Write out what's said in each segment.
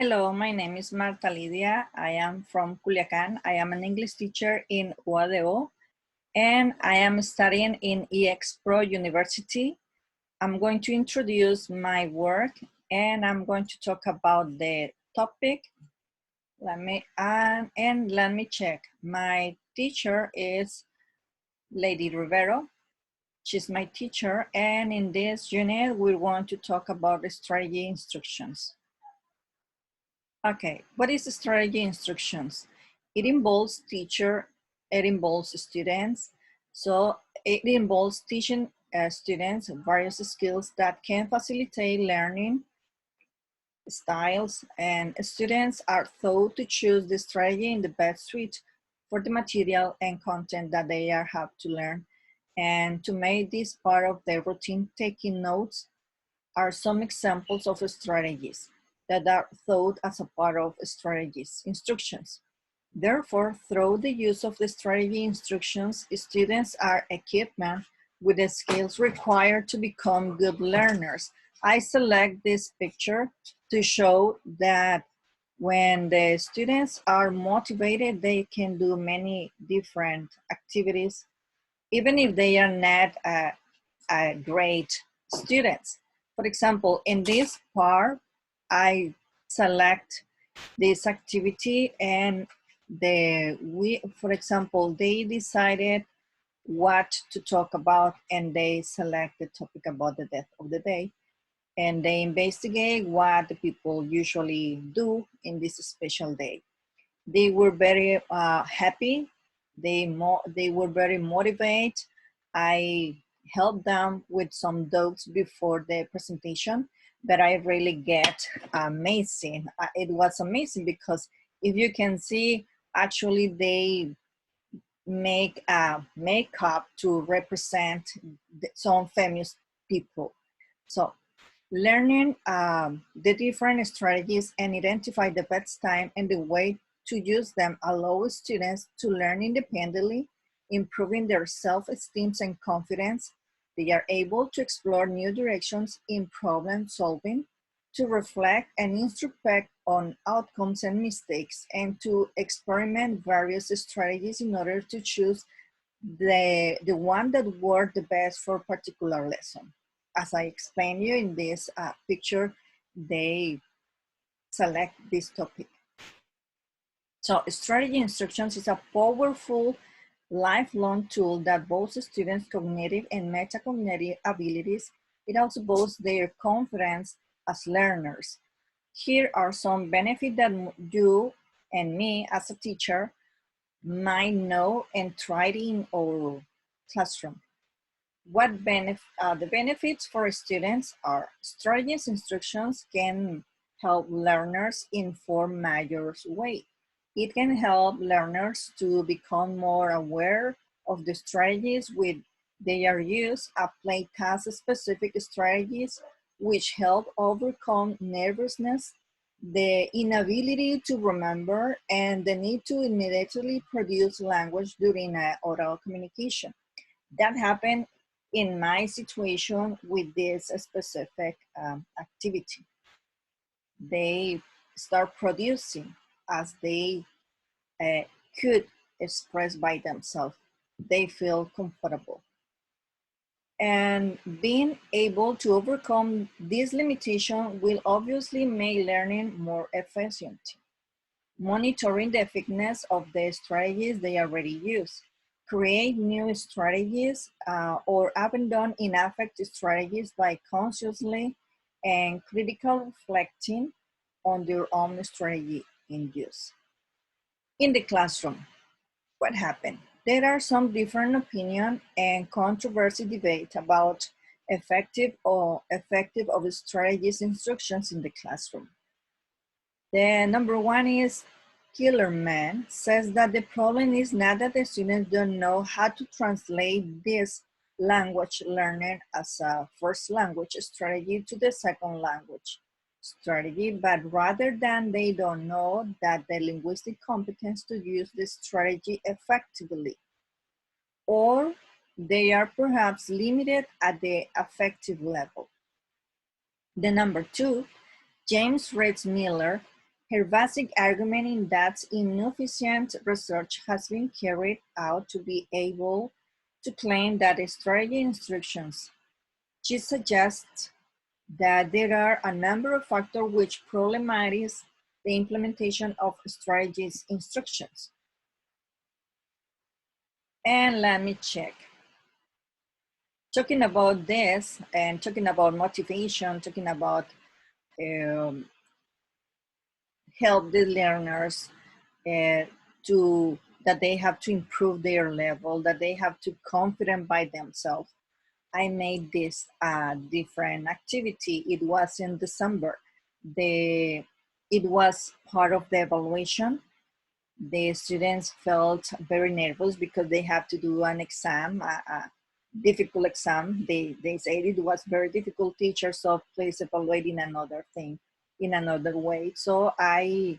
Hello, my name is Marta Lidia. I am from Culiacan. I am an English teacher in UADO, and I am studying in EXPRO University. I'm going to introduce my work, and I'm going to talk about the topic. Let me check. My teacher is Lady Rivero. She's my teacher, and in this unit, we're going to talk about the strategy instructions. Okay, what is strategy instructions? It involves it involves students. So it involves teaching students various skills that can facilitate learning styles, and students are taught to choose the strategy in the best fit for the material and content that they have to learn. And to make this part of their routine, taking notes are some examples of strategies that are thought as a part of strategies instructions. Therefore, through the use of the strategy instructions, students are equipped with the skills required to become good learners. I select this picture to show that when the students are motivated, they can do many different activities, even if they are not great students. For example, in this part, I select this activity and for example, they decided what to talk about and they select the topic about the death of the day. And they investigate what the people usually do in this special day. They were very happy. They were very motivated. I helped them with some doubts before the presentation, but I really get amazing. It was amazing because if you can see, actually they make makeup to represent some famous people. So learning the different strategies and identify the best time and the way to use them allows students to learn independently, improving their self-esteem and confidence. They are able to explore new directions in problem solving, to reflect and introspect on outcomes and mistakes, and to experiment various strategies in order to choose the one that worked the best for a particular lesson. As I explained you in this picture, they select this topic. So strategy instructions is a powerful lifelong tool that boosts students' cognitive and metacognitive abilities. It also boosts their confidence as learners. Here are some benefits that you and me as a teacher might know and try it in our classroom. The benefits for students are strategies instructions can help learners in four major ways. It can help learners to become more aware of the strategies with they are used, apply task-specific strategies which help overcome nervousness, the inability to remember, and the need to immediately produce language during oral communication. That happened in my situation with this specific activity. They start producing as they uh, could express by themselves. They feel comfortable. And being able to overcome this limitation will obviously make learning more efficient. Monitoring the effectiveness of the strategies they already use. Create new strategies or abandon ineffective strategies by consciously and critical reflecting on their own strategy in use. In the classroom, what happened? There are some different opinion and controversy debate about effective of strategies instructions in the classroom. The number one is Killerman says that the problem is not that the students don't know how to translate this language learning as a first language strategy to the second language strategy, but rather than they don't know that the linguistic competence to use the strategy effectively, or they are perhaps limited at the affective level. The number two, James Reitz Miller, Her basic argument is that insufficient research has been carried out to be able to claim that strategy instructions. She suggests that there are a number of factors which problematize the implementation of strategies instructions. And let me check. Talking about this and talking about motivation, talking about help the learners to that they have to improve their level, that they have to confident by themselves. I made this different activity. It was in December. It was part of the evaluation. The students felt very nervous because they have to do an exam, a difficult exam. They said it was very difficult, teacher, so please evaluate in another thing, in another way. So I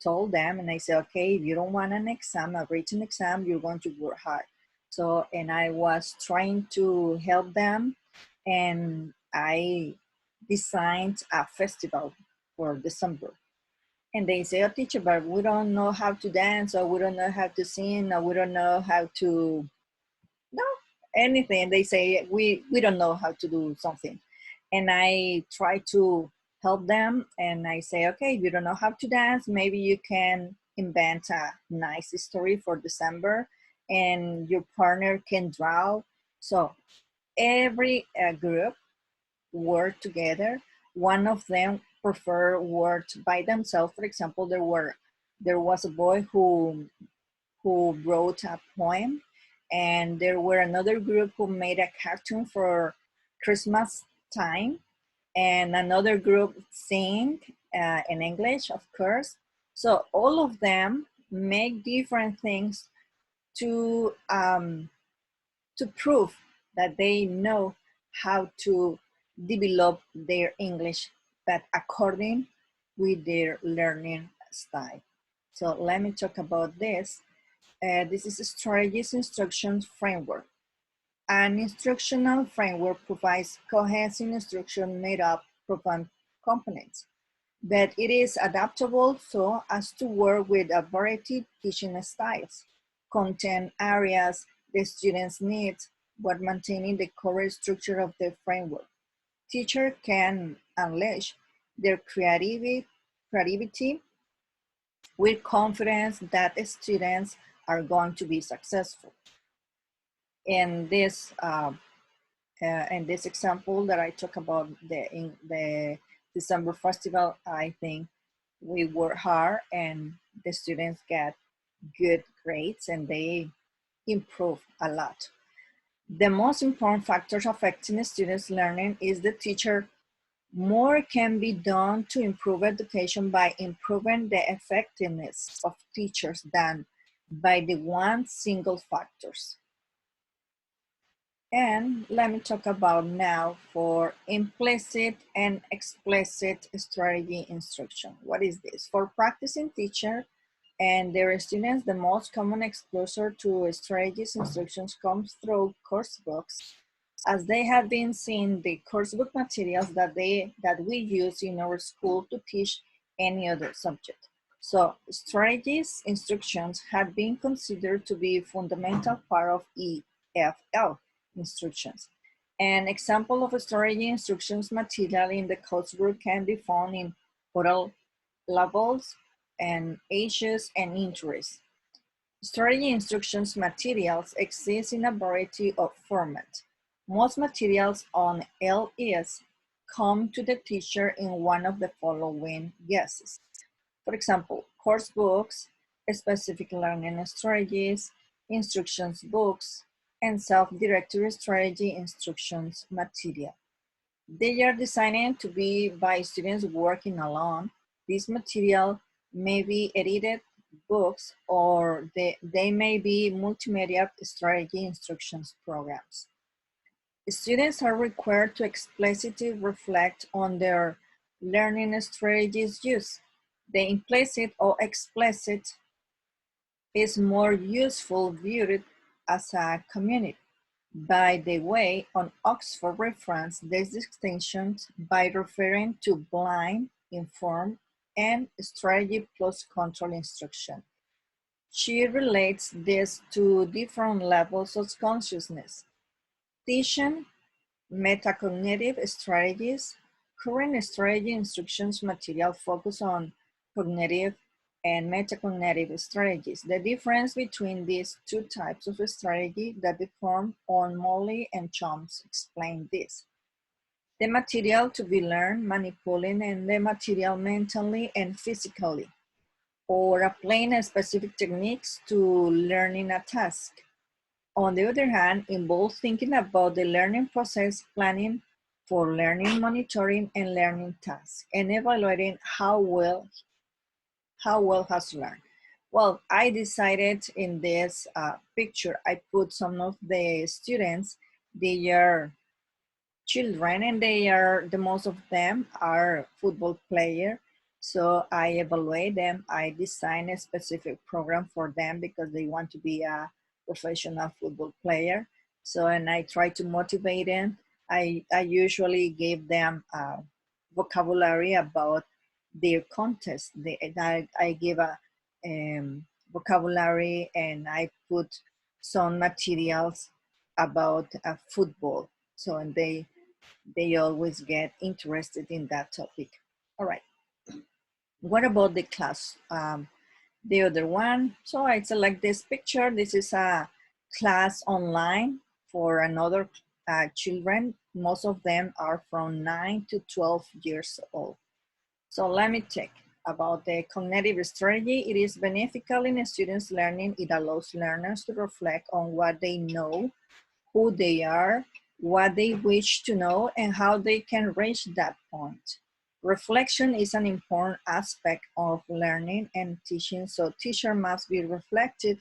told them and I said, okay, if you don't want an exam, a written exam, you're going to work hard. So, and I was trying to help them, and I designed a festival for December. And they say, oh, teacher, but we don't know how to dance, or we don't know how to sing, or we don't know how to, no, anything. They say, we don't know how to do something. And I try to help them, and I say, okay, if you don't know how to dance, maybe you can invent a nice story for December, and your partner can draw. So every group work together. One of them prefer work by themselves. For example, there was a boy who wrote a poem, and there were another group who made a cartoon for Christmas time, and another group sing in English, of course. So all of them make different things to to prove that they know how to develop their English, but according with their learning style. So let me talk about this. This is a strategies instruction framework. An instructional framework provides cohesive instruction made up of components, but it is adaptable so as to work with a variety of teaching styles, content areas, the students' needs, while maintaining the core structure of the framework. Teacher can unleash their creativity with confidence that the students are going to be successful. In this example that I talk about in the December festival, I think we work hard and the students get good grades and they improve a lot. The most important factors affecting the students' learning is the teacher. More can be done to improve education by improving the effectiveness of teachers than by the one single factors. And let me talk about now for implicit and explicit strategy instruction. What is this? For practicing teacher and their students, the most common exposure to strategies instructions comes through course books, as they have been seeing the course book materials that we use in our school to teach any other subject. So strategies instructions have been considered to be a fundamental part of EFL instructions. An example of a strategy instructions material in the coursebook can be found in oral levels and ages and interests. Strategy instructions materials exist in a variety of formats. Most materials on LES come to the teacher in one of the following guesses. For example, course books, specific learning strategies, instructions books, and self-directed strategy instructions material. They are designed to be by students working alone. This material may be edited books or they may be multimedia strategy instructions programs. Students are required to explicitly reflect on their learning strategies use. The implicit or explicit is more useful viewed as a community. By the way, on Oxford reference this distinction by referring to blind, informed, and strategy plus control instruction. She relates this to different levels of consciousness: teaching, metacognitive strategies, current strategy instructions material focus on cognitive and metacognitive strategies. The difference between these two types of strategy that they form on Molly and Chom's explain this. The material to be learned, manipulating and the material mentally and physically, or applying specific techniques to learning a task. On the other hand, involves thinking about the learning process, planning for learning, monitoring, and learning tasks, and evaluating how well has learned. Well, I decided in this picture, I put some of the students, they are children, and the most of them are football player. So I evaluate them. I design a specific program for them because they want to be a professional football player. So, and I try to motivate them. I usually give them vocabulary about their contest. I give a vocabulary, and I put some materials about football. So, and they always get interested in that topic. All right. What about the class? The other one. So I select this picture. This is a class online for another children. Most of them are from 9 to 12 years old. So let me check about the cognitive strategy. It is beneficial in students' learning. It allows learners to reflect on what they know, who they are, what they wish to know, and how they can reach that point. Reflection is an important aspect of learning and teaching, so teachers must be reflected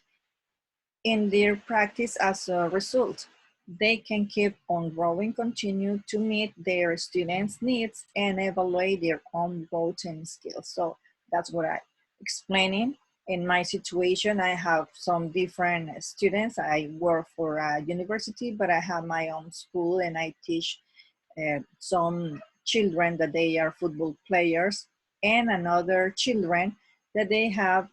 in their practice as a result. They can keep on growing, continue to meet their students' needs, and evaluate their own growth and skills. So that's what I'm explaining. In my situation, I have some different students. I work for a university, but I have my own school, and I teach some children that they are football players, and another children that they have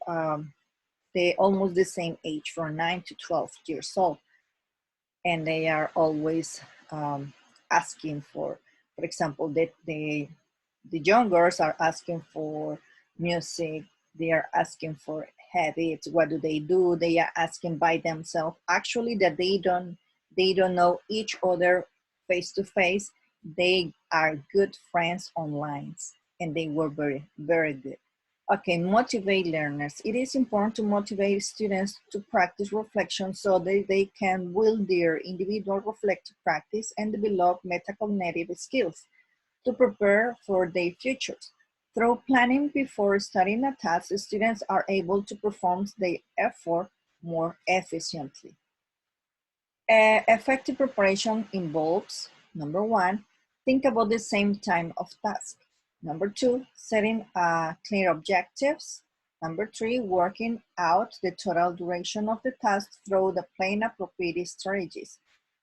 they almost the same age, from 9 to 12 years old, and they are always asking for example, the young girls are asking for music, they are asking for habits, what do, they are asking by themselves, actually, that they don't know each other face to face. They are good friends online, and they were very, very good. Okay, motivate learners. It is important to motivate students to practice reflection so that they can build their individual reflective practice and develop metacognitive skills to prepare for their futures. Through planning before studying a task, students are able to perform their effort more efficiently. Effective preparation involves, number one, think about the same time of task. Number two, setting clear objectives. Number three, working out the total duration of the task through the plain appropriate strategies.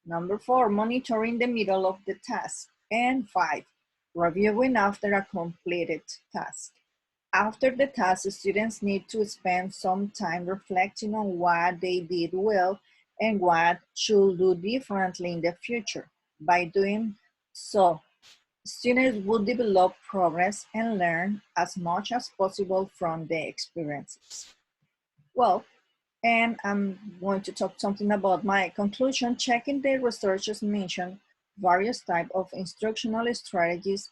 Number four, monitoring the middle of the task. And five, reviewing after a completed task. After the task, students need to spend some time reflecting on what they did well and what should do differently in the future. By doing so, students will develop progress and learn as much as possible from their experiences. Well, and I'm going to talk something about my conclusion. Checking the researchers mentioned various types of instructional strategies,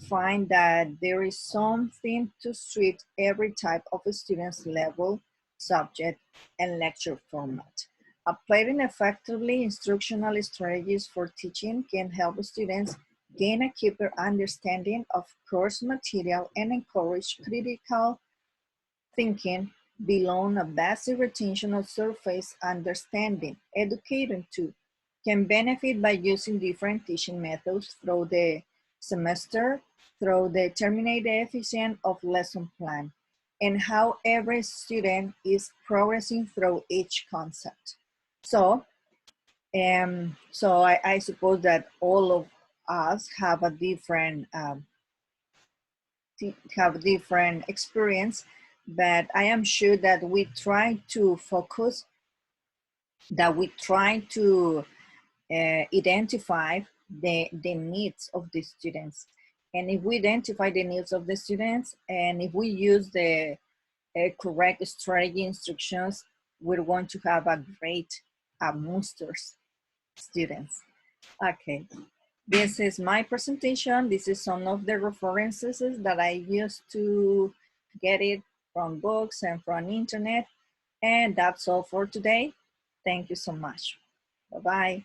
find that there is something to suit every type of a student's level, subject, and lecture format. Applying effectively instructional strategies for teaching can help students gain a deeper understanding of course material and encourage critical thinking beyond a basic retention of surface understanding. Educators too can benefit by using different teaching methods through the semester, through determining the efficiency of lesson plan, and how every student is progressing through each concept. So, I suppose that all of us have a different have different experience, but I am sure that we try to focus, that we try to identify the needs of the students. And if we identify the needs of the students, and if we use the correct strategy instructions, we're going to have a great monsters students. Okay, this is my presentation. This is some of the references that I used to get it from books and from internet. And that's all for today. Thank you so much. Bye-bye.